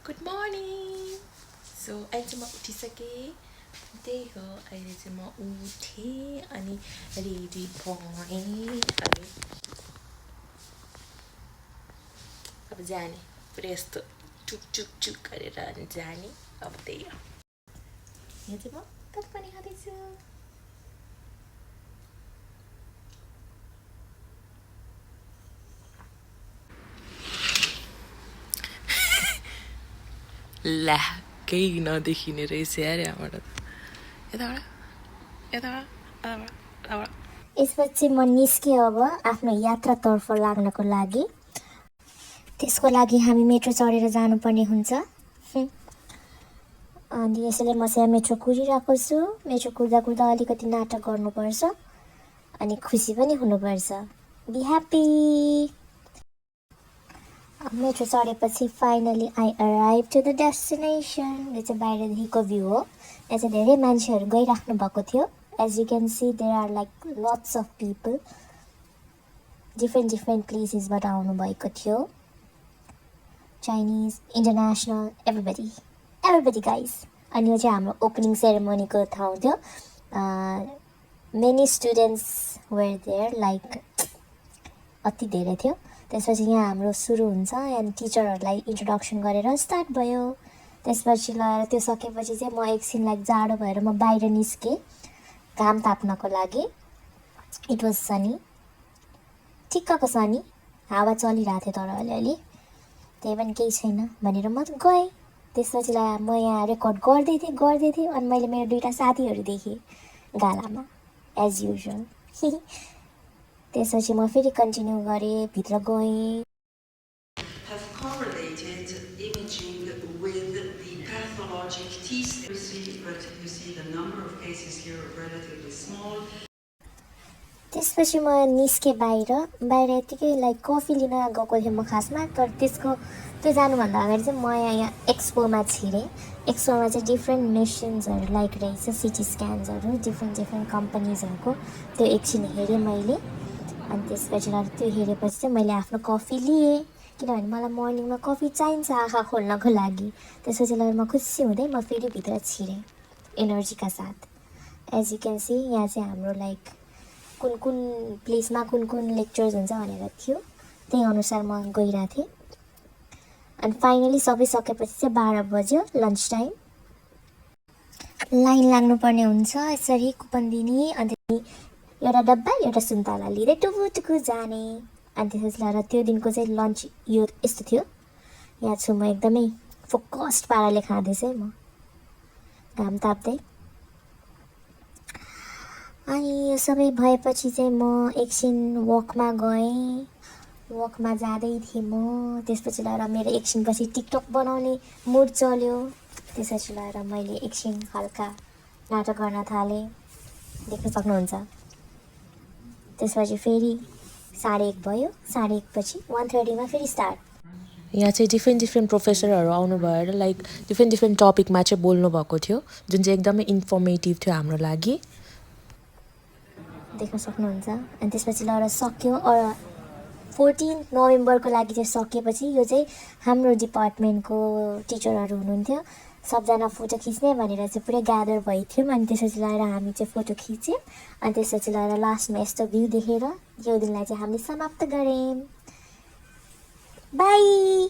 Good morning. So अहिले चाहिँ म उठिसकेँ त्यही हो अहिले चाहिँ म उठेँ अनि रेडी भएँ अनि अब जाने पुरै यस्तो चुक चुक चुक गरेर अनि जाने अब त्यही हो यहाँ चाहिँ म कति पनि खाँदैछु ला केही नदेखिने रहेछ यार यहाँबाट यताबाट यताबाट यसपछि म निस्केँ अब आफ्नो यात्रातर्फ लाग्नको लागि। त्यसको लागि हामी मेट्रो चढेर जानुपर्ने हुन्छ। अनि यसैले म चाहिँ मेट्रो कुदिरहेको छु। मेट्रो कुद्दा कुद्दा अलिकति नाटक गर्नुपर्छ अनि खुसी पनि हुनुपर्छ। Be happy. मेट्रो चढेपछि finally I arrive to the destination. यो चाहिँ बाहिरदेखिको भ्यू हो। यहाँ चाहिँ धेरै मान्छेहरू गइराख्नु भएको थियो। As you can see, there are like lots of people. Different places बाट आउनु भएको थियो. Chinese, international, everybody guys. अनि यो चाहिँ हाम्रो ओपनिङ सेरेमनीको ठाउँ थियो. Many students were there, like अति धेरै थियो. त्यसपछि यहाँ हाम्रो सुरु हुन्छ अनि टिचरहरूलाई इन्ट्रोडक्सन गरेर स्टार्ट भयो. त्यसपछि लगाएर त्यो सकेपछि चाहिँ म एकछिन लाइक जाडो भएर म बाहिर निस्केँ घाम ताप्नको लागि. इट वाज सनी, ठिक्कको सनी, हावा चलिरहेको थियो तर अलिअलि, त्यही पनि केही छैन भनेर म गएँ. त्यसपछि म यहाँ रेकर्ड गर्दै थिएँ अनि मैले मेरो दुईवटा साथीहरू देखेँ गालामा एज युजुअल. त्यसपछि म फेरि कन्टिन्यू गरेँ, भित्र गएँ. Have correlated imaging with the pathologic T-cell, but you see the number of cases here are relatively small. त्यसपछि म निस्केँ बाहिर यतिकै लाइक कफी लिन गएको थिएँ म खासमा. तर त्यो जानुभन्दा अगाडि चाहिँ म यहाँ एक्सपोमा छिरेँ. एक्सपोमा चाहिँ डिफ्रेन्ट मेसिन्सहरू लाइक रहेछ, सिटी स्क्यान्सहरू, डिफ्रेन्ट कम्पनीजहरूको. त्यो एकछिन हेरेँ मैले. अनि त्यसपछि त्यो हेरेपछि चाहिँ मैले आफ्नो कफी लिएँ किनभने मलाई मर्निङमा कफी चाहिन्छ आँखा खोल्नको लागि. त्यसपछि म खुसी हुँदै म फेरि भित्र छिरेँ एनर्जीका साथ. एज यु क्यान सी यहाँ चाहिँ हाम्रो लाइक कुन प्लेसमा कुन लेक्चर्स हुन्छ भनेर थियो. त्यही अनुसार म गइरहेको थिएँ. अनि फाइनली सबै सकेपछि चाहिँ 12 बज्यो, लन्च टाइम. लाइन लाग्नुपर्ने हुन्छ यसरी कुपन दिने. अन्त एउटा डब्बा एउटा सुन्तला लिँदै टुकुटुकु जाने. अनि त्यसपछि लगाएर त्यो दिनको चाहिँ लन्च यो यस्तो थियो. यहाँ छु म एकदमै फोकस्ड पाराले खाँदैछु है म घाम ताप्दै. अनि यो सबै भएपछि चाहिँ म एकछिन वकमा गएँ. वकमा जाँदै थिएँ म. त्यसपछि लगाएर मेरो एकछिनपछि टिकटक बनाउने मुड चल्यो. त्यसपछि लगाएर मैले एकछिन हल्का नाटक गर्न थालेँ, देख्न सक्नुहुन्छ. त्यसपछि फेरि 1:30 भयो. 1:30 पछि 1:30 मा फेरि स्टार्ट. यहाँ चाहिँ डिफ्रेन्ट प्रोफेसरहरू आउनु भएर लाइक डिफ्रेन्ट टपिकमा चाहिँ बोल्नु भएको थियो जुन चाहिँ एकदमै इन्फर्मेटिभ थियो हाम्रो लागि. देख्न सक्नुहुन्छ. अनि त्यसपछि लगाएर सक्यो. 14 नोभेम्बरको लागि चाहिँ सकेपछि यो चाहिँ हाम्रो डिपार्टमेन्टको टिचरहरू हुनुहुन्थ्यो. सबजना फोटो खिच्ने भनेर चाहिँ पुरै ग्यादर भइथ्यौँ. अनि त्यसपछि लगाएर हामी चाहिँ फोटो खिच्यौँ. अनि त्यसपछि लगाएर लास्टमा यस्तो भ्यू देखेर यो दिनलाई चाहिँ हामीले समाप्त गऱ्यौँ. बाई.